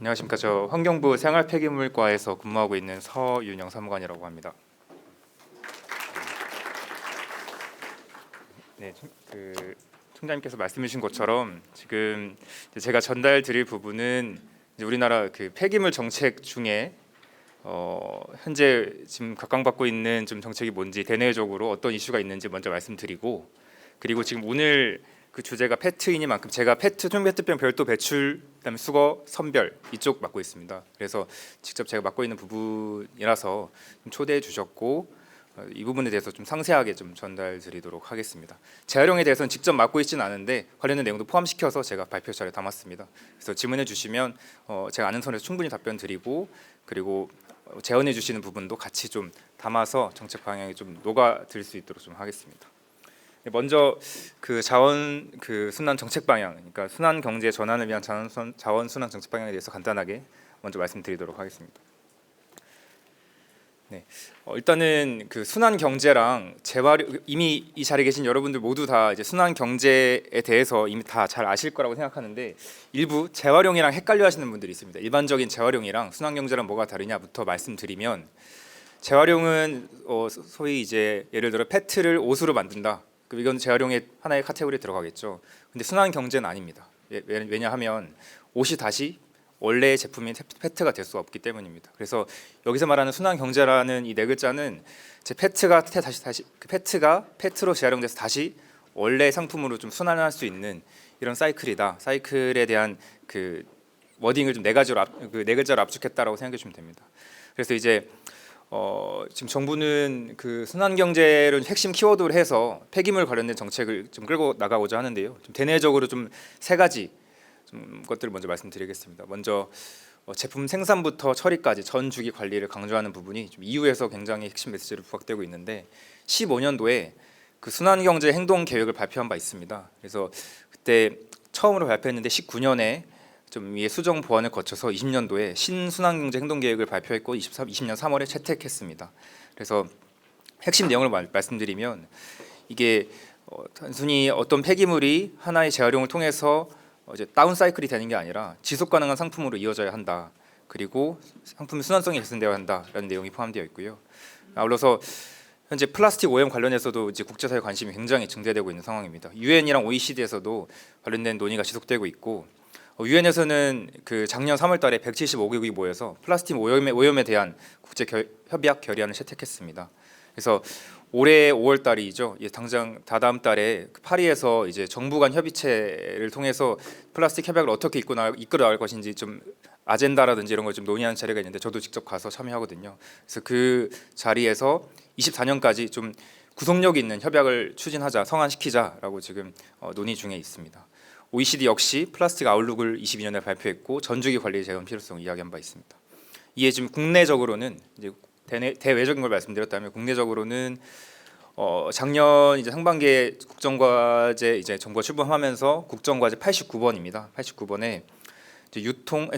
안녕하십니까. 저 환경부 생활폐기물과에서 근무하고 있는 서윤영 사무관이라고 합니다. 네, 총장님께서 말씀해 주신 것처럼 지금 제가 전달 드릴 부분은 이제 우리나라 그 폐기물 정책 중에 현재 지금 각광받고 있는 좀 정책이 뭔지, 대내적으로 어떤 이슈가 있는지 먼저 말씀드리고, 그리고 지금 오늘 그 주제가 페트이니만큼 제가 종폐트병 별도 배출, 그다음에 수거, 선별 이쪽 맡고 있습니다. 그래서 직접 제가 맡고 있는 부분이라서 좀 초대해 주셨고, 이 부분에 대해서 좀 상세하게 좀 전달드리도록 하겠습니다. 재활용에 대해서는 직접 맡고 있지는 않은데 관련된 내용도 포함시켜서 제가 발표 자료에 담았습니다. 그래서 질문해 주시면 제가 아는 선에서 충분히 답변 드리고, 그리고 제언해 주시는 부분도 같이 좀 담아서 정책 방향이 좀 녹아들 수 있도록 좀 하겠습니다. 먼저 그 자원 순환 정책 방향, 그러니까 순환 경제 전환을 위한 자원 순환 정책 방향에 대해서 간단하게 먼저 말씀드리도록 하겠습니다. 네, 일단은 그 순환 경제랑 재활용, 이미 이 자리에 계신 여러분들 모두 다 이제 순환 경제에 대해서 이미 다 잘 아실 거라고 생각하는데, 일부 재활용이랑 헷갈려하시는 분들이 있습니다. 일반적인 재활용이랑 순환 경제랑 뭐가 다르냐부터 말씀드리면, 재활용은 소위 이제 예를 들어 페트를 옷으로 만든다. 이건 재활용의 하나의 카테고리에 들어가겠죠. 근데 순환 경제는 아닙니다. 왜냐하면 옷이 다시 원래의 제품인 페트가 될 수 없기 때문입니다. 그래서 여기서 말하는 순환 경제라는 이 네 글자는 제 페트가 그 페트가 페트로 재활용돼서 다시 원래 상품으로 좀 순환할 수 있는 이런 사이클이다. 사이클에 대한 그 워딩을 좀 네 글자로 압축했다라고 생각해 주시면 됩니다. 그래서 이제 지금 정부는 그 순환 경제를 핵심 키워드로 해서 폐기물 관련된 정책을 좀 끌고 나가고자 하는데요. 좀 대내적으로 좀 세 가지 좀 것들을 먼저 말씀드리겠습니다. 먼저 제품 생산부터 처리까지 전 주기 관리를 강조하는 부분이 좀 EU에서 굉장히 핵심 메시지로 부각되고 있는데, 15년도에 그 순환 경제 행동 계획을 발표한 바 있습니다. 그래서 그때 처음으로 발표했는데 19년에 좀 위에 수정 보완을 거쳐서 20년도에 신순환 경제 행동 계획을 발표했고 20년 3월에 채택했습니다. 그래서 핵심 내용을 말씀드리면, 이게 단순히 어떤 폐기물이 하나의 재활용을 통해서 이제 다운 사이클이 되는 게 아니라 지속 가능한 상품으로 이어져야 한다. 그리고 상품의 순환성이 개선되어야 한다라는 내용이 포함되어 있고요. 아울러서 현재 플라스틱 오염 관련해서도 이제 국제사회 관심이 굉장히 증대되고 있는 상황입니다. 유엔이랑 OECD에서도 관련된 논의가 지속되고 있고, 유엔에서는 그 작년 3월달에 175개국이 모여서 플라스틱 오염에 대한 국제 협약 결의안을 채택했습니다. 그래서 올해 5월달이죠. 당장 다다음 달에 파리에서 이제 정부 간 협의체를 통해서 플라스틱 협약을 어떻게 이끌어 나갈 것인지 좀 아젠다라든지 이런 걸 좀 논의하는 자리가 있는데, 저도 직접 가서 참여하거든요. 그래서 그 자리에서 24년까지 좀 구속력 있는 협약을 추진하자, 성안시키자라고 지금 논의 중에 있습니다. OECD 역시 플라스틱 아웃룩을 22년에 발표했고 전주기 관리 재원 필요성을 이야기한 바 있습니다. 이에 지금 국내적으로는 이제 대외적인 걸 말씀드렸다면, 국내적으로는 작년 이제 상반기에 국정과제 이제 정부가 출범하면서 국정과제 89번입니다. 89번에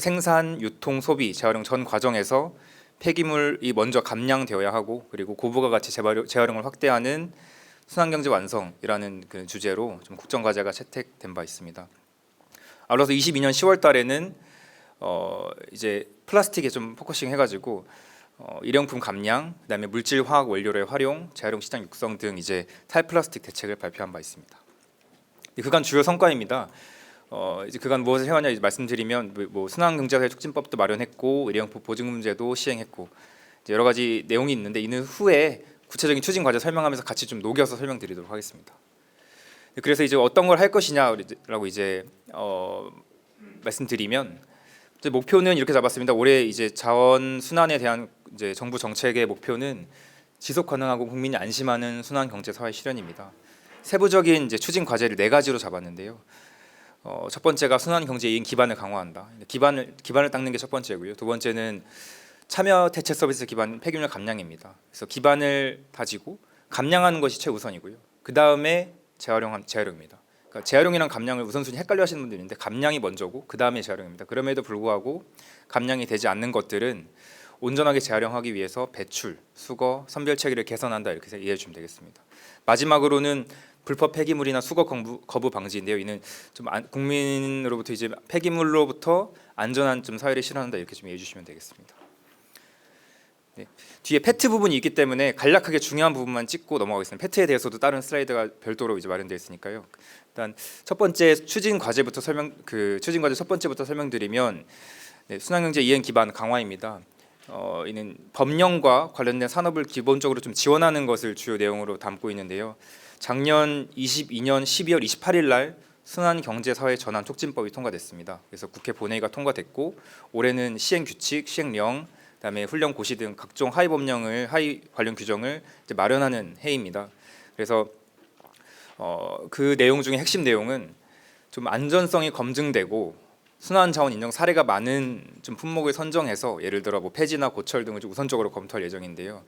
생산, 유통, 소비, 재활용 전 과정에서 폐기물이 먼저 감량되어야 하고, 그리고 고부가 가치 재활용을 확대하는 순환경제 완성이라는 그 주제로 좀 국정과제가 채택된 바 있습니다. 아울러서 22년 10월달에는 이제 플라스틱에 좀 포커싱 해가지고 일회용품 감량, 그다음에 물질 화학 원료의 활용, 재활용 시장 육성 등 이제 탈플라스틱 대책을 발표한 바 있습니다. 그간 주요 성과입니다. 이제 그간 무엇을 해왔냐 말씀드리면, 뭐 순환경제사회 촉진법도 마련했고 일회용품 보증금제도 시행했고, 이제 여러 가지 내용이 있는데, 이는 후에 구체적인 추진 과제 설명하면서 같이 좀 녹여서 설명드리도록 하겠습니다. 그래서 이제 어떤 걸 할 것이냐라고 이제 말씀드리면, 이제 목표는 이렇게 잡았습니다. 올해 이제 자원 순환에 대한 이제 정부 정책의 목표는 지속 가능하고 국민이 안심하는 순환 경제 사회 실현입니다. 세부적인 이제 추진 과제를 네 가지로 잡았는데요. 첫 번째가 순환 경제인 기반을 강화한다. 기반을 닦는 게 첫 번째고요. 두 번째는 참여 대체 서비스 기반 폐기물 감량입니다. 그래서 기반을 다지고 감량하는 것이 최우선이고요. 그 다음에 재활용입니다. 그러니까 재활용이랑 감량을 우선순위 헷갈려하시는 분들이 있는데, 감량이 먼저고 그 다음에 재활용입니다. 그럼에도 불구하고 감량이 되지 않는 것들은 온전하게 재활용하기 위해서 배출, 수거, 선별 체계를 개선한다, 이렇게 이해해 주시면 되겠습니다. 마지막으로는 불법 폐기물이나 수거 거부 방지인데요. 이는 좀 국민으로부터 이제 폐기물로부터 안전한 좀 사회를 실현한다 이렇게 좀 이해해 주시면 되겠습니다. 네. 뒤에 페트 부분이 있기 때문에 간략하게 중요한 부분만 찍고 넘어가겠습니다. 페트에 대해서도 다른 슬라이드가 별도로 이제 마련되어 있으니까요. 일단 첫 번째 추진 과제부터 추진 과제 첫 번째부터 설명드리면 네, 순환경제 이행 기반 강화입니다. 이는 법령과 관련된 산업을 기본적으로 좀 지원하는 것을 주요 내용으로 담고 있는데요. 작년 22년 12월 28일 날 순환경제사회 전환 촉진법이 통과됐습니다. 그래서 국회 본회의가 통과됐고 올해는 시행규칙, 시행령, 그다음에 훈령 고시 등 각종 하위 관련 규정을 이제 마련하는 해입니다. 그래서 그 내용 중에 핵심 내용은 좀 안전성이 검증되고 순환 자원 인정 사례가 많은 좀 품목을 선정해서 예를 들어 뭐 폐지나 고철 등을 좀 우선적으로 검토할 예정인데요.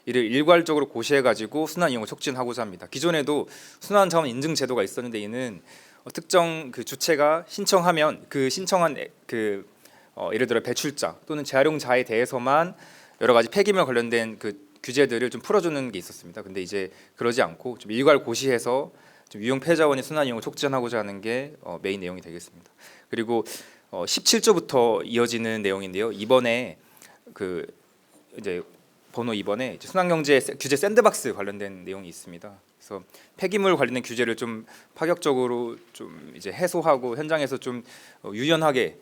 이를 일괄적으로 고시해 가지고 순환 이용을 촉진하고자 합니다. 기존에도 순환 자원 인증 제도가 있었는데 이는 특정 그 주체가 신청하면 그 신청한 예를 들어 배출자 또는 재활용자에 대해서만 여러 가지 폐기물 관련된 그 규제들을 좀 풀어주는 게 있었습니다. 근데 이제 그러지 않고 좀 일괄 고시해서 좀 유용 폐자원의 순환 이용을 촉진하고자 하는 게 메인 내용이 되겠습니다. 그리고 17조부터 이어지는 내용인데요. 이번에 이제 번호 2번에 순환경제 규제 샌드박스 관련된 내용이 있습니다. 그래서 폐기물 관련된 규제를 좀 파격적으로 좀 이제 해소하고 현장에서 좀 유연하게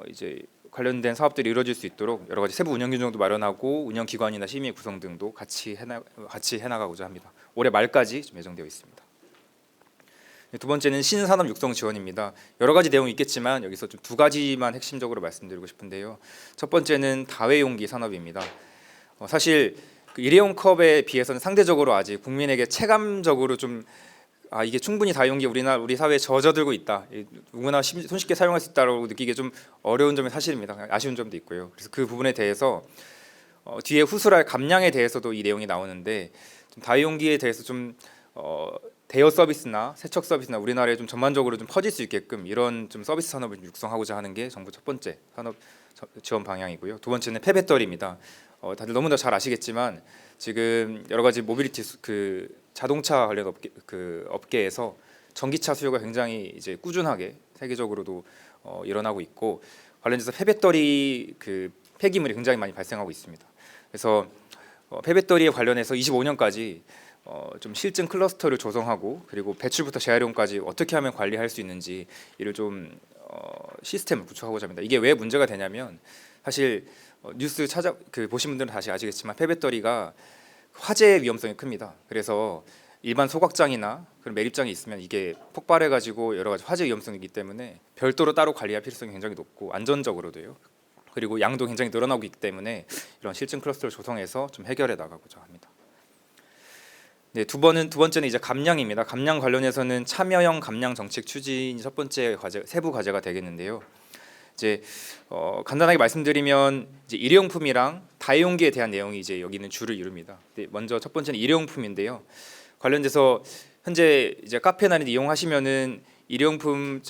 이제 관련된 사업들이 이루어질 수 있도록 여러 가지 세부 운영 규정도 마련하고 운영 기관이나 심의 구성 등도 같이 해나가고자 합니다. 올해 말까지 좀 예정되어 있습니다. 두 번째는 신산업 육성 지원입니다. 여러 가지 내용이 있겠지만 여기서 좀 두 가지만 핵심적으로 말씀드리고 싶은데요. 첫 번째는 다회용기 산업입니다. 사실 그 일회용 컵에 비해서는 상대적으로 아직 국민에게 체감적으로 좀 이게 충분히 다용기 우리 사회에 젖어들고 있다. 누구나 손쉽게 사용할 수 있다고 느끼기 좀 어려운 점이 사실입니다. 아쉬운 점도 있고요. 그래서 그 부분에 대해서 뒤에 후술할 감량에 대해서도 이 내용이 나오는데 좀 다용기에 대해서 좀 대여 서비스나 세척 서비스나 우리나라에 좀 전반적으로 좀 퍼질 수 있게끔 이런 좀 서비스 산업을 육성하고자 하는 게 정부 첫 번째 산업 지원 방향이고요. 두 번째는 폐배터리입니다. 다들 너무나 잘 아시겠지만 지금 여러 가지 모빌리티 자동차 관련 업계에서 전기차 수요가 굉장히 이제 꾸준하게 세계적으로도 일어나고 있고 관련해서 폐배터리 폐기물이 굉장히 많이 발생하고 있습니다. 그래서 폐배터리에 관련해서 25년까지 좀 실증 클러스터를 조성하고 그리고 배출부터 재활용까지 어떻게 하면 관리할 수 있는지 이를 좀 시스템을 구축하고자 합니다. 이게 왜 문제가 되냐면 사실 뉴스 보신 분들은 다시 아시겠지만 폐배터리가 화재 위험성이 큽니다. 그래서 일반 소각장이나 그런 매립장이 있으면 이게 폭발해가지고 여러 가지 화재 위험성이 있기 때문에 별도로 따로 관리할 필요성이 굉장히 높고 안전적으로도요. 그리고 양도 굉장히 늘어나고 있기 때문에 이런 실증 클러스터를 조성해서 좀 해결해 나가고자 합니다. 네, 두 번째는 이제 감량입니다. 감량 관련해서는 참여형 감량 정책 추진이 첫 번째 세부 과제가 되겠는데요. 이제 간단하게 말씀드리면 이제 일회용품이랑 다용기에 대한 내용이 이제 여기는 주를 이룹니다. 네, 먼저 첫 번째는 일회용품인데요. 관련돼서 현재 이제 카페나 이용하시면은 일회용품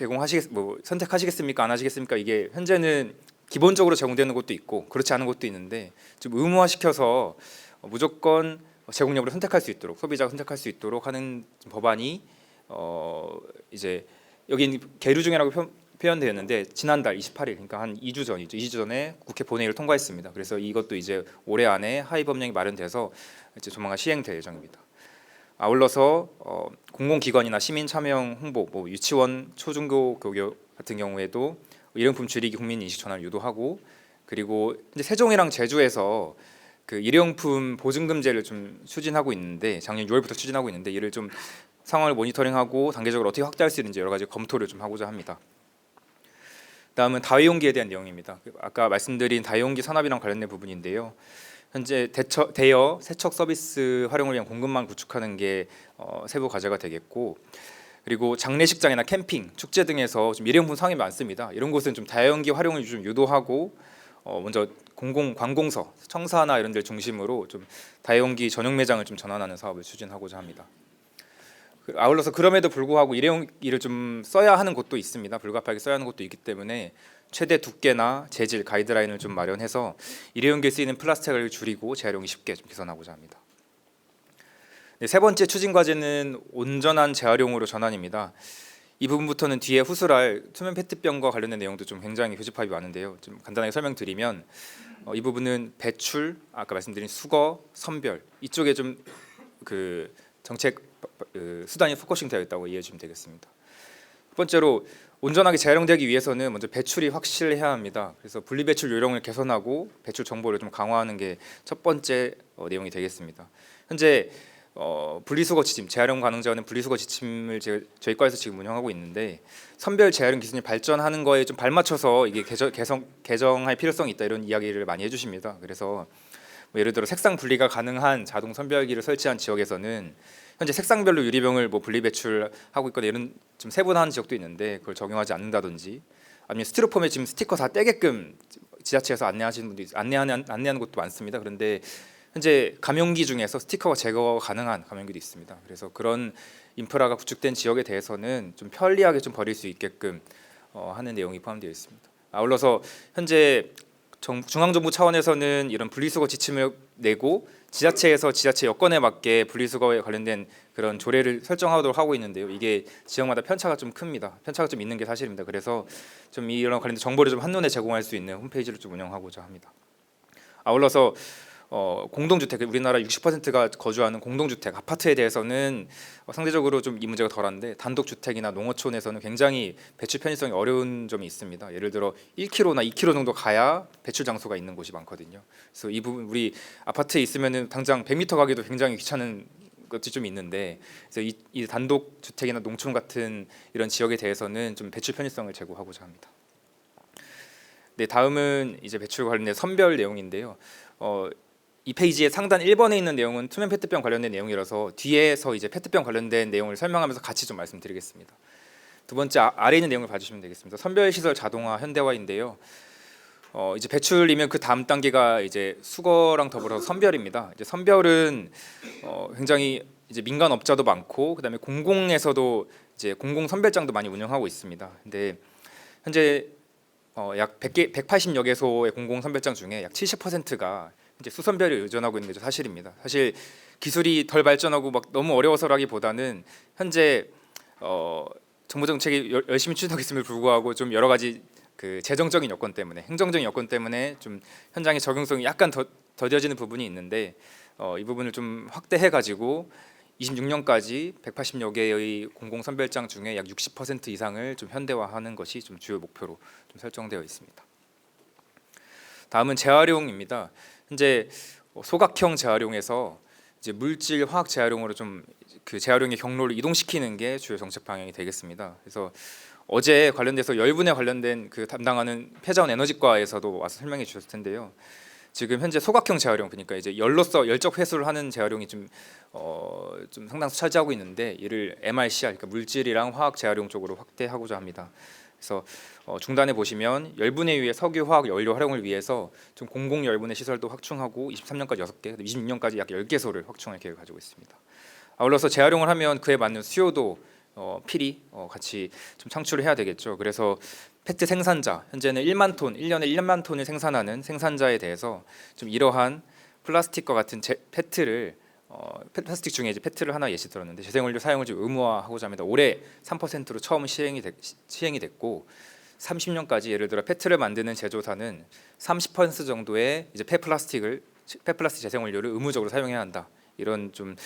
선택하시겠습니까? 안 하시겠습니까? 이게 현재는 기본적으로 제공되는 곳도 있고 그렇지 않은 곳도 있는데 좀 의무화시켜서 무조건 제공 여부를 선택할 수 있도록 소비자가 선택할 수 있도록 하는 법안이 이제 여기 계류 중이라고 표현되었는데 지난달 28일 그러니까 한 2주 전이죠. 2주 전에 국회 본회의를 통과했습니다. 그래서 이것도 이제 올해 안에 하위 법령이 마련돼서 이제 조만간 시행될 예정입니다. 아울러서 공공기관이나 시민 참여형 홍보, 유치원, 초중고 교육 같은 경우에도 일회용품 줄이기 국민 인식 전환을 유도하고 그리고 이제 세종이랑 제주에서 그 일회용품 보증금제를 좀 추진하고 있는데 작년 6월부터 추진하고 있는데 이를 좀 상황을 모니터링하고 단계적으로 어떻게 확대할 수 있는지 여러 가지 검토를 좀 하고자 합니다. 다음은 다회용기에 대한 내용입니다. 아까 말씀드린 다회용기 산업이랑 관련된 부분인데요. 현재 대여 세척 서비스 활용을 위한 공급망 구축하는 게 세부 과제가 되겠고 그리고 장례식장이나 캠핑, 축제 등에서 좀 일회용품 사용이 많습니다. 이런 곳은 좀 다회용기 활용을 좀 유도하고 먼저 관공서, 청사나 이런 데를 중심으로 좀 다회용기 전용 매장을 좀 전환하는 사업을 추진하고자 합니다. 아울러서 그럼에도 불구하고 일회용기를 좀 써야 하는 곳도 있습니다. 불가피하게 써야 하는 곳도 있기 때문에 최대 두께나 재질 가이드라인을 좀 마련해서 일회용기에 쓰이는 플라스틱을 줄이고 재활용이 쉽게 좀 개선하고자 합니다. 네, 세 번째 추진 과제는 온전한 재활용으로 전환입니다. 이 부분부터는 뒤에 후술할 투명 페트병과 관련된 내용도 좀 굉장히 교집합이 많은데요. 좀 간단하게 설명드리면 이 부분은 배출, 아까 말씀드린 수거, 선별 이쪽에 좀 그 정책 수단이 포커싱 되어 있다고 이해해 주시면 되겠습니다. 첫 번째로 온전하게 재활용되기 위해서는 먼저 배출이 확실해야 합니다. 그래서 분리배출 요령을 개선하고 배출 정보를 좀 강화하는 게 첫 번째 내용이 되겠습니다. 현재 분리수거 지침, 재활용 가능자는 분리수거 지침을 저희 과에서 지금 운영하고 있는데 선별 재활용 기술이 발전하는 거에 좀 발맞춰서 이게 개정할 필요성이 있다 이런 이야기를 많이 해주십니다. 그래서 뭐 예를 들어 색상 분리가 가능한 자동 선별기를 설치한 지역에서는 현재 색상별로 유리병을 뭐 분리 배출하고 있거나 이런 좀 세분화한 지역도 있는데 그걸 적용하지 않는다든지 아니면 스티로폼에 지금 스티커 다 떼게끔 지자체에서 안내하시는 분도 안내하는 곳도 많습니다. 그런데 현재 감용기 중에서 스티커가 제거 가능한 감용기도 있습니다. 그래서 그런 인프라가 구축된 지역에 대해서는 좀 편리하게 좀 버릴 수 있게끔 하는 내용이 포함되어 있습니다. 아울러서 현재 중앙정부 차원에서는 이런 분리수거 지침을 내고 지자체에서 지자체 여건에 맞게 분리수거에 관련된 그런 조례를 설정하도록 하고 있는데요. 이게 지역마다 편차가 좀 큽니다. 편차가 좀 있는 게 사실입니다. 그래서 좀 이런 관련된 정보를 좀 한눈에 제공할 수 있는 홈페이지를 좀 운영하고자 합니다. 아울러서 공동주택, 우리나라 60%가 거주하는 공동주택, 아파트에 대해서는 상대적으로 좀 이 문제가 덜한데 단독주택이나 농어촌에서는 굉장히 배출 편의성이 어려운 점이 있습니다. 예를 들어 1km나 2km 정도 가야 배출 장소가 있는 곳이 많거든요. 그래서 이 부분 우리 아파트에 있으면은 당장 100m 가기도 굉장히 귀찮은 것이 좀 있는데 그래서 이 단독주택이나 농촌 같은 이런 지역에 대해서는 좀 배출 편의성을 제고하고자 합니다. 네, 다음은 이제 배출 관련된 선별 내용인데요. 이 페이지의 상단 1번에 있는 내용은 투명 페트병 관련된 내용이라서 뒤에서 이제 페트병 관련된 내용을 설명하면서 같이 좀 말씀드리겠습니다. 두 번째 아래에 있는 내용을 봐주시면 되겠습니다. 선별 시설 자동화 현대화인데요. 이제 배출이면 그 다음 단계가 이제 수거랑 더불어서 선별입니다. 이제 선별은 굉장히 이제 민간 업자도 많고 그다음에 공공에서도 이제 공공 선별장도 많이 운영하고 있습니다. 근데 현재 약 180여 개소의 공공 선별장 중에 약 70%가 이제 수선별에 의존하고 있는 게 사실입니다. 사실 기술이 덜 발전하고 막 너무 어려워서라기보다는 현재 정부 정책이 열심히 추진하고 있음에도 불구하고 좀 여러 가지 그 재정적인 여건 때문에 행정적인 여건 때문에 좀 현장의 적용성이 약간 더뎌지는 부분이 있는데 이 부분을 좀 확대해 가지고 26년까지 180여 개의 공공 선별장 중에 약 60% 이상을 좀 현대화하는 것이 좀 주요 목표로 좀 설정되어 있습니다. 다음은 재활용입니다. 현재 소각형 재활용에서 이제 물질 화학 재활용으로 좀 그 재활용의 경로를 이동시키는 게 주요 정책 방향이 되겠습니다. 그래서 어제 관련돼서 열분에 관련된 그 담당하는 폐자원 에너지과에서도 와서 설명해 주셨을 텐데요. 지금 현재 소각형 재활용 그러니까 이제 열로서 열적 회수를 하는 재활용이 좀 상당수 차지하고 있는데 이를 MRCR 그러니까 물질이랑 화학 재활용 쪽으로 확대하고자 합니다. 그래서 중단에 보시면 열분해 유의 석유화학 연료 활용을 위해서 좀 공공 열분해 시설도 확충하고 23년까지 6개, 26년까지 약 10개소를 확충할 계획을 가지고 있습니다. 아울러서 재활용을 하면 그에 맞는 수요도 필히 같이 좀 창출을 해야 되겠죠. 그래서 페트 생산자 현재는 1만 톤, 1년에 1만 톤을 생산하는 생산자에 대해서 좀 이러한 플라스틱과 같은 페트를 플라스틱 중에 이제 페트를 하나 예시 들었는데 재생원료 사용을 좀 의무화하고자 합니다. 올해 3%로 처음 시행이 됐고 30년까지 예를 들어 페트를 만드는 제조사는 30% 정도의 이제 폐플라스틱 재생원료를 의무적으로 사용해야 한다. 이런 좀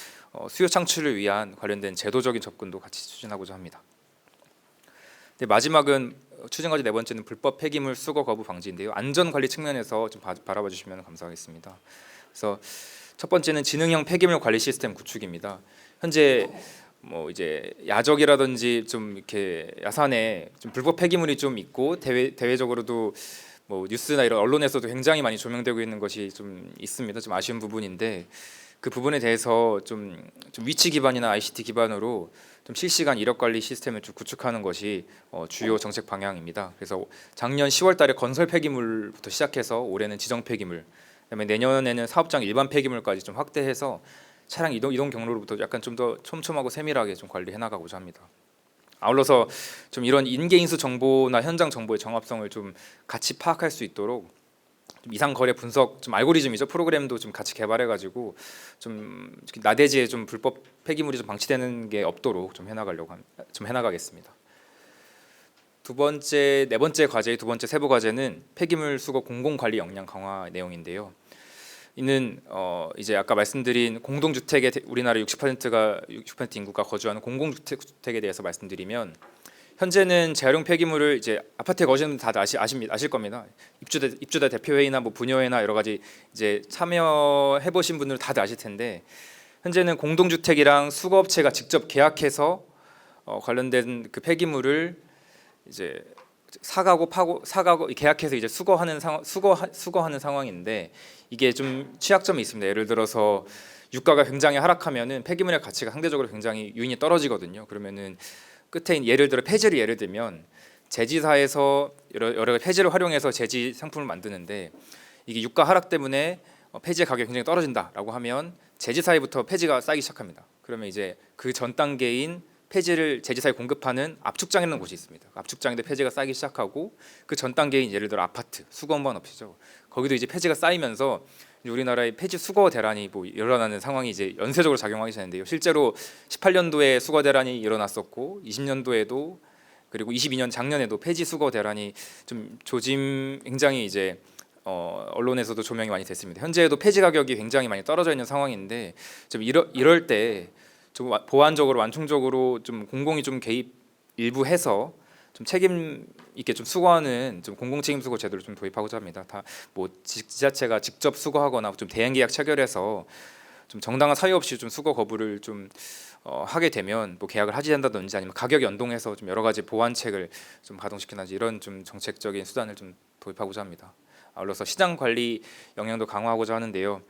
수요 창출을 위한 관련된 제도적인 접근도 같이 추진하고자 합니다. 네, 마지막은 추진 과제 네 번째는 불법 폐기물 수거 거부 방지인데요. 안전 관리 측면에서 좀 바라봐 주시면 감사하겠습니다. 그래서 첫 번째는 지능형 폐기물 관리 시스템 구축입니다. 현재 뭐 이제 야적이라든지 좀 이렇게 야산에 좀 불법 폐기물이 좀 있고 대외적으로도 뭐 뉴스나 이런 언론에서도 굉장히 많이 조명되고 있는 것이 좀 있습니다. 좀 아쉬운 부분인데 그 부분에 대해서 좀 위치 기반이나 ICT 기반으로 좀 실시간 이력 관리 시스템을 좀 구축하는 것이 주요 정책 방향입니다. 그래서 작년 10월달에 건설 폐기물부터 시작해서 올해는 지정 폐기물, 그다음에 내년에는 사업장 일반 폐기물까지 좀 확대해서 차량 이동 경로로부터 약간 좀 더 촘촘하고 세밀하게 좀 관리해 나가고자 합니다. 아울러서 좀 이런 인계인수 정보나 현장 정보의 정합성을 좀 같이 파악할 수 있도록 좀 이상 거래 분석 좀 알고리즘이죠. 프로그램도 좀 같이 개발해가지고 좀 나대지에 좀 불법 폐기물이 좀 방치되는 게 없도록 좀 해나가겠습니다. 네 번째 과제의 두 번째 세부 과제는 폐기물 수거 공공 관리 역량 강화 내용인데요. 이는 이제 아까 말씀드린 공동주택에 우리나라 60% 인구가 거주하는 공공주택에 대해서 말씀드리면 현재는 재활용 폐기물을 이제 아파트에 거주하는 분들 다들 아실 겁니다. 입주자 대표회의나 뭐 부녀회나 여러 가지 이제 참여해 보신 분들은 다들 아실 텐데 현재는 공동주택이랑 수거업체가 직접 계약해서 관련된 그 폐기물을 이제 사가고 계약해서 이제 수거하는 상황인데 이게 좀 취약점이 있습니다. 예를 들어서 유가가 굉장히 하락하면은 폐기물의 가치가 상대적으로 굉장히 유인이 떨어지거든요. 그러면은 끝에 예를 들어 폐지를 예를 들면 제지사에서 여러 가지 폐지를 활용해서 제지 상품을 만드는데 이게 유가 하락 때문에 폐지의 가격이 굉장히 떨어진다라고 하면 제지사에부터 폐지가 쌓이기 시작합니다. 그러면 이제 그 전 단계인 폐지를 제지사에 공급하는 압축장이라는 곳이 있습니다. 압축장인데 폐지가 쌓이기 시작하고 그 전 단계인 예를 들어 아파트, 수거원반 업체죠. 거기도 이제 폐지가 쌓이면서 우리나라의 폐지 수거 대란이 뭐 일어나는 상황이 이제 연쇄적으로 작용하기 시작했는데요. 실제로 18년도에 수거 대란이 일어났었고 20년도에도 그리고 22년 작년에도 폐지 수거 대란이 좀 굉장히 이제 언론에서도 조명이 많이 됐습니다. 현재에도 폐지 가격이 굉장히 많이 떨어져 있는 상황인데 좀 이럴 때 좀 보완적으로 완충적으로 좀 공공이 좀 개입 일부 해서 좀 책임 있게 좀 수거하는 좀 공공 책임 수거 제도를 좀 도입하고자 합니다. 다 뭐 지자체가 직접 수거하거나 좀 대행 계약 체결해서 좀 정당한 사유 없이 좀 수거 거부를 좀 하게 되면 뭐 계약을 하지한다든지 아니면 가격 연동해서 좀 여러 가지 보완책을 좀 가동시키든지 이런 좀 정책적인 수단을 좀 도입하고자 합니다. 아울러서 시장 관리 역량도 강화하고자 하는데요.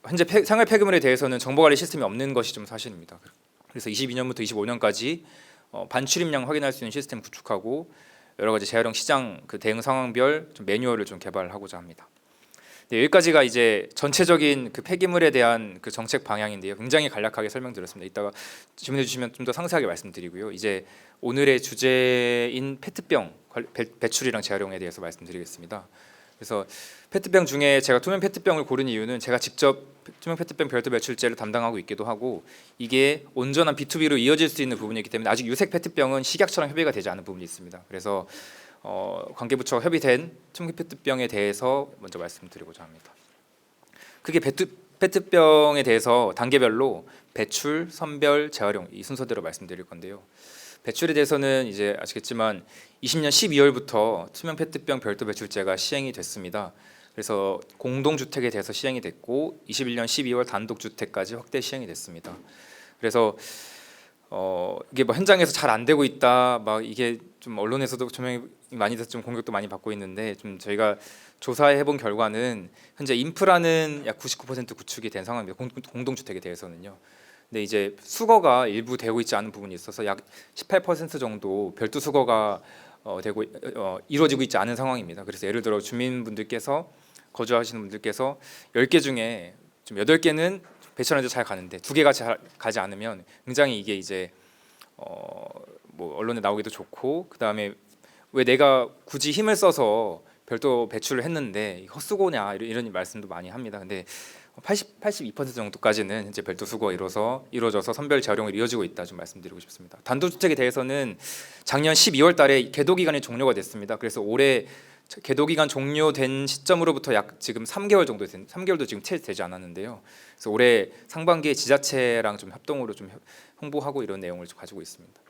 현재 생활 폐기물에 대해서는 정보 관리 시스템이 없는 것이 좀 사실입니다. 그래서 22년부터 25년까지 반출입량 확인할 수 있는 시스템 구축하고 여러 가지 재활용 시장 그 대응 상황별 좀 매뉴얼을 좀 개발하고자 합니다. 네, 여기까지가 이제 전체적인 그 폐기물에 대한 그 정책 방향인데요. 굉장히 간략하게 설명드렸습니다. 이따가 질문해 주시면 좀 더 상세하게 말씀드리고요. 이제 오늘의 주제인 페트병 배출이랑 재활용에 대해서 말씀드리겠습니다. 그래서 페트병 중에 제가 투명 페트병을 고른 이유는 제가 직접 투명 페트병 별도 배출제를 담당하고 있기도 하고 이게 온전한 B2B로 이어질 수 있는 부분이기 때문에 아직 유색 페트병은 식약처랑 협의가 되지 않은 부분이 있습니다. 그래서 관계부처가 협의된 투명 페트병에 대해서 먼저 말씀드리고자 합니다. 크게 페트병에 대해서 단계별로 배출, 선별, 재활용 이 순서대로 말씀드릴 건데요. 배출에 대해서는 이제 아시겠지만 20년 12월부터 투명 페트병 별도 배출제가 시행이 됐습니다. 그래서 공동주택에 대해서 시행이 됐고 21년 12월 단독주택까지 확대 시행이 됐습니다. 그래서 이게 뭐 현장에서 잘 안 되고 있다, 막 이게 좀 언론에서도 조명이 많이 돼서 좀 공격도 많이 받고 있는데 좀 저희가 조사해 본 결과는 현재 인프라는 약 99% 구축이 된 상황입니다. 공동주택에 대해서는요. 근데 이제 수거가 일부 되고 있지 않은 부분이 있어서 약 18% 정도 별도 수거가 이루어지고 있지 않은 상황입니다. 그래서 예를 들어 주민분들께서 거주하시는 분들께서 10개 중에 좀 8개는 배출하는데 잘 가는데 2개가 잘 가지 않으면 굉장히 이게 이제 뭐 언론에 나오기도 좋고 그다음에 왜 내가 굳이 힘을 써서 별도 배출을 했는데 헛수고냐 이런 말씀도 많이 합니다. 근데 82% 정도까지는 현재 별도 수거가 이루어져서 선별 재활용이 이어지고 있다 좀 말씀드리고 싶습니다. 단독주택에 대해서는 작년 12월 달에 계도 기간이 종료가 됐습니다. 그래서 올해 계도 기간 종료된 시점으로부터 약 지금 3개월도 지금 채 되지 않았는데요. 그래서 올해 상반기에 지자체랑 좀 협동으로 좀 홍보하고 이런 내용을 좀 가지고 있습니다.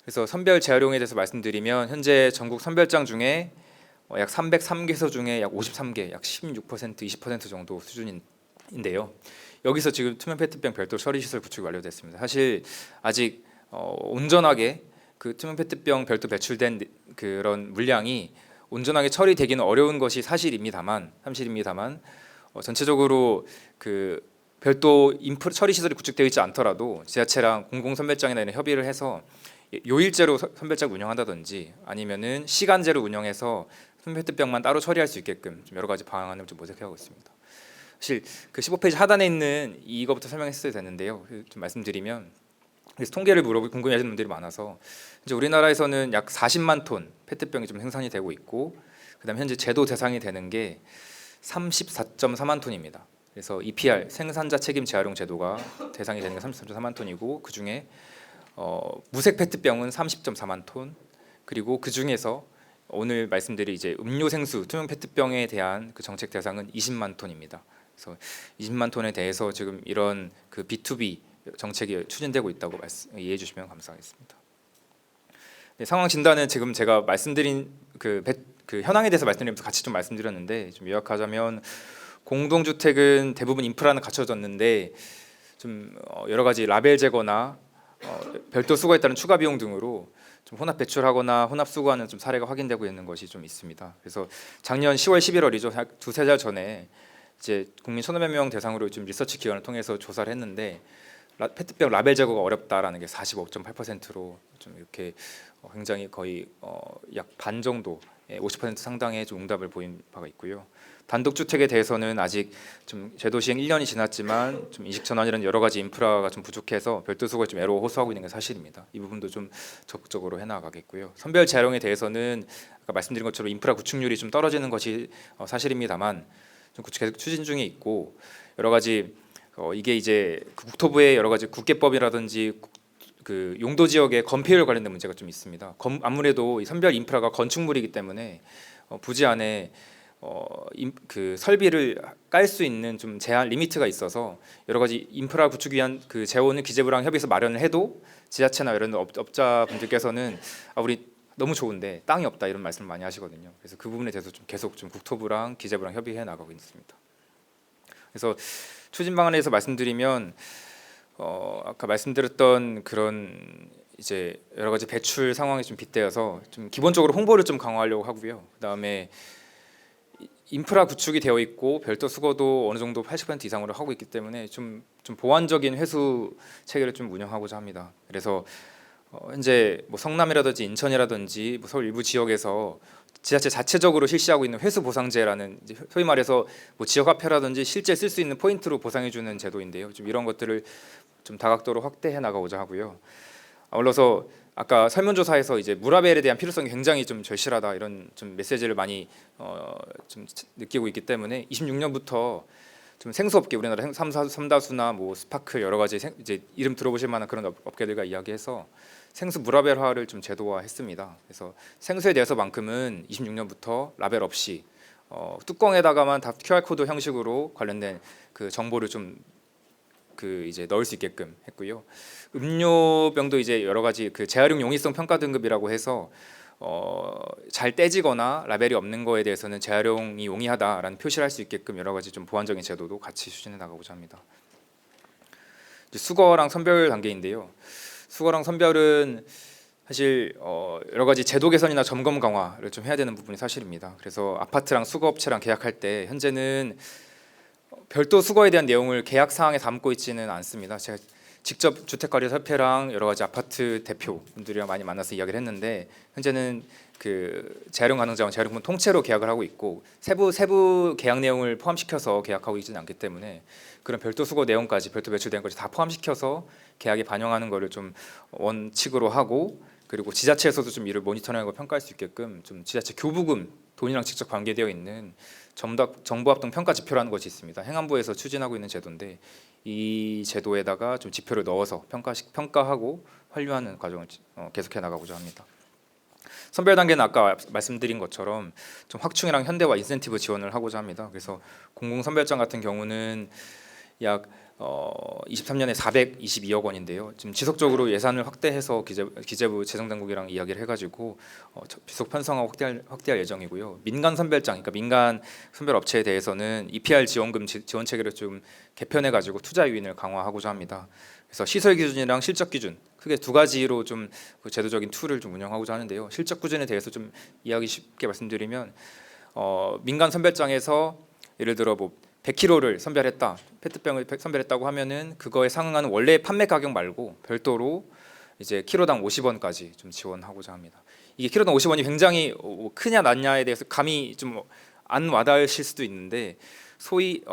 그래서 선별 재활용에 대해서 말씀드리면 현재 전국 선별장 중에 약 303개소 중에 약 53개, 약 16%, 20% 정도 수준인데요. 여기서 지금 투명 페트병 별도 처리 시설 구축이 완료됐습니다. 사실 아직 온전하게 그 투명 페트병 별도 배출된 그런 물량이 온전하게 처리되기는 어려운 것이 사실입니다만 전체적으로 그 별도 처리 시설이 구축되어 있지 않더라도 지자체랑 공공선별장이나 이런 협의를 해서 요일제로 선별장 운영한다든지 아니면은 시간제로 운영해서 페트병만 따로 처리할 수 있게끔 좀 여러 가지 방안을 좀 모색하고 있습니다. 사실 그 15페이지 하단에 있는 이거부터 설명했어야 되는데요. 좀 말씀드리면 그래서 통계를 궁금해하시는 분들이 많아서 이제 우리나라에서는 약 40만 톤 페트병이 좀 생산이 되고 있고 그다음 현재 제도 대상이 되는 게 34.4만 톤입니다. 그래서 EPR 생산자 책임 재활용 제도가 대상이 되는 게 33.4만 톤이고 그 중에 무색 페트병은 30.4만 톤, 그리고 그 중에서 오늘 말씀드릴 이제 음료 생수 투명 페트병에 대한 그 정책 대상은 20만 톤입니다. 그래서 20만 톤에 대해서 지금 이런 그 B2B 정책이 추진되고 있다고 이해해 주시면 감사하겠습니다. 네, 상황 진단은 지금 제가 말씀드린 그 현황에 대해서 말씀드리면서 같이 좀 말씀드렸는데, 좀 요약하자면 공동주택은 대부분 인프라는 갖춰졌는데 좀 여러 가지 라벨 제거나 별도 수거에 따른 추가 비용 등으로 좀 혼합 배출하거나 혼합 수거하는 좀 사례가 확인되고 있는 것이 좀 있습니다. 그래서 작년 10월 11월이죠. 약 두세 달 전에 이제 국민 1,500명 명 대상으로 좀 리서치 기관을 통해서 조사를 했는데 페트병 라벨 제거가 어렵다라는 게 45.8%로 좀 이렇게 굉장히 거의 약 반 정도, 50% 상당의 좀 응답을 보인 바가 있고요. 단독주택에 대해서는 아직 좀 제도 시행 1년이 지났지만 좀 인식 전환이라는 여러 가지 인프라가 좀 부족해서 별도 수거에 좀 애로 호소하고 있는 게 사실입니다. 이 부분도 좀 적극적으로 해나가겠고요. 선별 재활용에 대해서는 아까 말씀드린 것처럼 인프라 구축률이 좀 떨어지는 것이 사실입니다만 좀 계속 추진 중에 있고, 여러 가지 이게 이제 국토부의 여러 가지 국계법이라든지 그 용도 지역의 건폐율 관련된 문제가 좀 있습니다. 아무래도 이 선별 인프라가 건축물이기 때문에 부지 안에 그 설비를 깔 수 있는 좀 제한 리미트가 있어서 여러 가지 인프라 구축 위한 그 재원을 기재부랑 협의해서 마련을 해도 지자체나 이런 업자분들께서는 우리 너무 좋은데 땅이 없다 이런 말씀을 많이 하시거든요. 그래서 그 부분에 대해서 좀 계속 좀 국토부랑 기재부랑 협의해 나가고 있습니다. 그래서 추진 방안에 대해서 말씀드리면 아까 말씀드렸던 그런 이제 여러 가지 배출 상황이 좀 빗대어서 좀 기본적으로 홍보를 좀 강화하려고 하고요. 그다음에 인프라 구축이 되어 있고 별도 수거도 어느 정도 80% 이상으로 하고 있기 때문에 좀 보완적인 회수 체계를 좀 운영하고자 합니다. 그래서 현재 뭐 성남이라든지 인천이라든지 뭐 서울 일부 지역에서 지자체 자체적으로 실시하고 있는 회수 보상제라는, 이제 소위 말해서 뭐 지역 화폐라든지 실제 쓸 수 있는 포인트로 보상해주는 제도인데요. 좀 이런 것들을 좀 다각도로 확대해 나가고자 하고요. 아울러서 아까 설문조사에서 이제 물라벨에 대한 필요성이 굉장히 좀 절실하다 이런 좀 메시지를 많이 좀 느끼고 있기 때문에 26년부터 좀 생수업계, 우리나라 삼다수나 뭐 스파클 여러 가지 이제 이름 들어보실 만한 그런 업계들과 이야기해서 생수 물라벨화를 좀 제도화했습니다. 그래서 생수에 대해서만큼은 26년부터 라벨 없이 뚜껑에다가만 다 QR 코드 형식으로 관련된 그 정보를 좀 그 이제 넣을 수 있게끔 했고요. 음료병도 이제 여러 가지 그 재활용 용이성 평가 등급이라고 해서 잘 떼지거나 라벨이 없는 거에 대해서는 재활용이 용이하다라는 표시를 할 수 있게끔 여러 가지 좀 보완적인 제도도 같이 추진해 나가고자 합니다. 이제 수거랑 선별 단계인데요. 수거랑 선별은 사실 여러 가지 제도 개선이나 점검 강화를 좀 해야 되는 부분이 사실입니다. 그래서 아파트랑 수거업체랑 계약할 때 현재는 별도 수거에 대한 내용을 계약 사항에 담고 있지는 않습니다. 제가 직접 주택관리협회랑 여러 가지 아파트 대표분들이랑 많이 만나서 이야기를 했는데, 현재는 그 재활용 가능 자원, 재활용 부분 통째로 계약을 하고 있고 세부 계약 내용을 포함시켜서 계약하고 있지는 않기 때문에 그런 별도 수거 내용까지, 별도 배출된 것이 다 포함시켜서 계약에 반영하는 것을 좀 원칙으로 하고, 그리고 지자체에서도 좀 이를 모니터링하고 평가할 수 있게끔 좀 지자체 교부금 돈이랑 직접 관계되어 있는 정보합동 평가 지표라는 것이 있습니다. 행안부에서 추진하고 있는 제도인데 이 제도에다가 좀 지표를 넣어서 평가하고 환류하는 과정을 계속해 나가고자 합니다. 선별 단계는 아까 말씀드린 것처럼 좀 확충이랑 현대화 인센티브 지원을 하고자 합니다. 그래서 공공선별장 같은 경우는 약 23년에 422억 원인데요. 지금 지속적으로 예산을 확대해서 기재부 재정당국이랑 이야기를 해가지고 지속 편성하고 확대할 예정이고요. 민간 선별장, 그러니까 민간 선별 업체에 대해서는 EPR 지원금 지원 체계를 좀 개편해가지고 투자 유인을 강화하고자 합니다. 그래서 시설 기준이랑 실적 기준 크게 두 가지로 좀 그 제도적인 툴을 좀 운영하고자 하는데요. 실적 기준에 대해서 좀 이야기 쉽게 말씀드리면 민간 선별장에서 예를 들어 뭐 100kg를 선별했다, 페트병을 선별했다고 하면은 그거에 상응하는 원래 판매 가격 말고 별도로 이제 키로당 50원까지 좀 지원하고자 합니다. 이게 키로당 50원이 굉장히 크냐 낮냐에 대해서 감이 좀 안 와닿으실 수도 있는데, 소위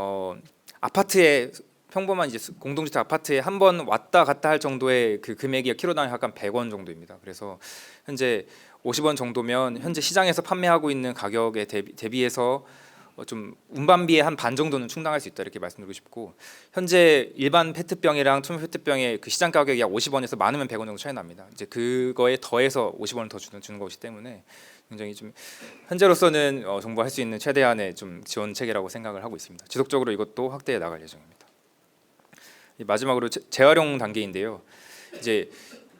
아파트에 평범한 이제 공동주택 아파트에 한 번 왔다 갔다 할 정도의 그 금액이 키로당 약간 100원 정도입니다. 그래서 현재 50원 정도면 현재 시장에서 판매하고 있는 가격에 대비해서 좀 운반비의 한 반 정도는 충당할 수 있다 이렇게 말씀드리고 싶고, 현재 일반 페트병이랑 투명 페트병의 그 시장 가격이 약 50원에서 많으면 100원 정도 차이 납니다. 이제 그거에 더해서 50원을 더 주는 것이기 때문에 굉장히 좀 현재로서는 정부가 할 수 있는 최대한의 좀 지원 체계라고 생각을 하고 있습니다. 지속적으로 이것도 확대해 나갈 예정입니다. 마지막으로 재활용 단계인데요. 이제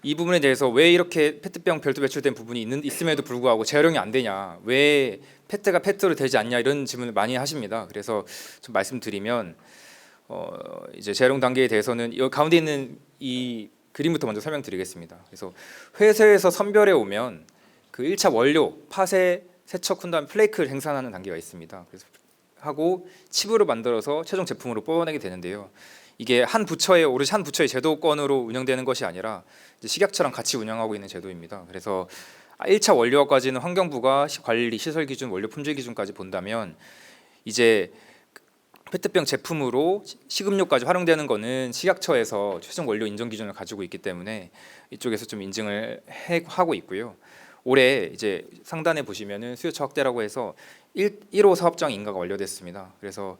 이 부분에 대해서 왜 이렇게 페트병 별도 배출된 부분이 있음에도 불구하고 재활용이 안 되냐, 왜 페트가 페트로 되지 않냐 이런 질문을 많이 하십니다. 그래서 좀 말씀드리면 이제 재활용 단계에 대해서는 이 가운데 있는 이 그림부터 먼저 설명드리겠습니다. 그래서 회사에서 선별해 오면 그 1차 원료 팥에 세척한 다음 플레이크를 생산하는 단계가 있습니다. 그래서 하고 칩으로 만들어서 최종 제품으로 뽑아내게 되는데요. 이게 한 부처의 오롯이 한 부처의 제도권으로 운영되는 것이 아니라 이제 식약처랑 같이 운영하고 있는 제도입니다. 그래서 1차 원료까지는 환경부가 관리 시설 기준, 원료 품질 기준까지 본다면 이제 페트병 제품으로 식음료까지 활용되는 거는 식약처에서 최종 원료 인정 기준을 가지고 있기 때문에 이쪽에서 좀 인증을 하고 있고요. 올해 이제 상단에 보시면은 수요처 확대라고 해서 1호 사업장 인가가 완료됐습니다. 그래서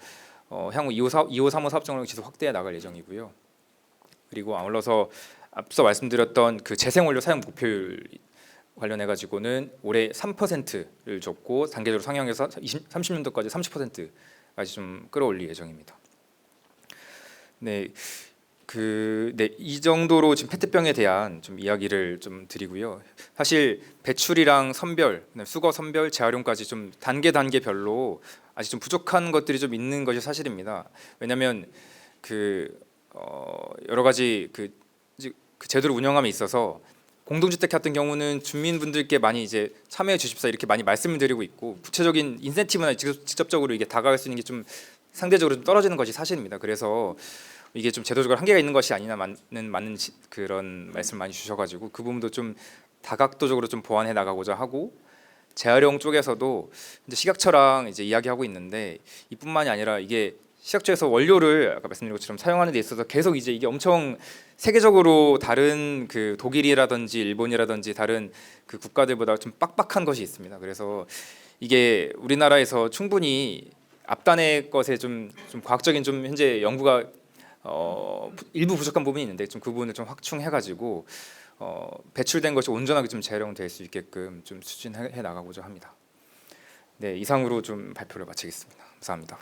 향후 2호, 3호 사업장으로 지속 확대해 나갈 예정이고요. 그리고 아울러서 앞서 말씀드렸던 그 재생원료 사용 목표율 관련해 가지고는 올해 3%를 줬고 단계적으로 상향해서 30년도까지 30%까지 좀 끌어올릴 예정입니다. 네, 이 정도로 지금 페트병에 대한 좀 이야기를 좀 드리고요. 사실 배출이랑 선별, 수거 선별, 재활용까지 좀 단계별로 아직 좀 부족한 것들이 좀 있는 것이 사실입니다. 왜냐하면 여러 가지 그 제도를 운영함에 있어서 공동주택 같은 경우는 주민분들께 많이 이제 참여해 주십사 이렇게 많이 말씀을 드리고 있고, 구체적인 인센티브나 직접적으로 이게 다가갈 수 있는 게 좀 상대적으로 좀 떨어지는 것이 사실입니다. 그래서 이게 좀 제도적으로 한계가 있는 것이 아니냐 맞는 그런 말씀 많이 주셔가지고 그 부분도 좀 다각도적으로 좀 보완해 나가고자 하고, 재활용 쪽에서도 이제 식약처랑 이제 이야기하고 있는데 이뿐만이 아니라 이게 식약처에서 원료를 아까 말씀드린 것처럼 사용하는 데 있어서 계속 이제 이게 엄청 세계적으로 다른 그 독일이라든지 일본이라든지 다른 그 국가들보다 좀 빡빡한 것이 있습니다. 그래서 이게 우리나라에서 충분히 앞단의 것에 좀 과학적인 좀 현재 연구가 일부 부족한 부분이 있는데 좀 그 부분을 좀 확충해가지고 배출된 것이 온전하게 좀 재활용될 수 있게끔 좀 추진해 나가고자 합니다. 네, 이상으로 좀 발표를 마치겠습니다. 감사합니다.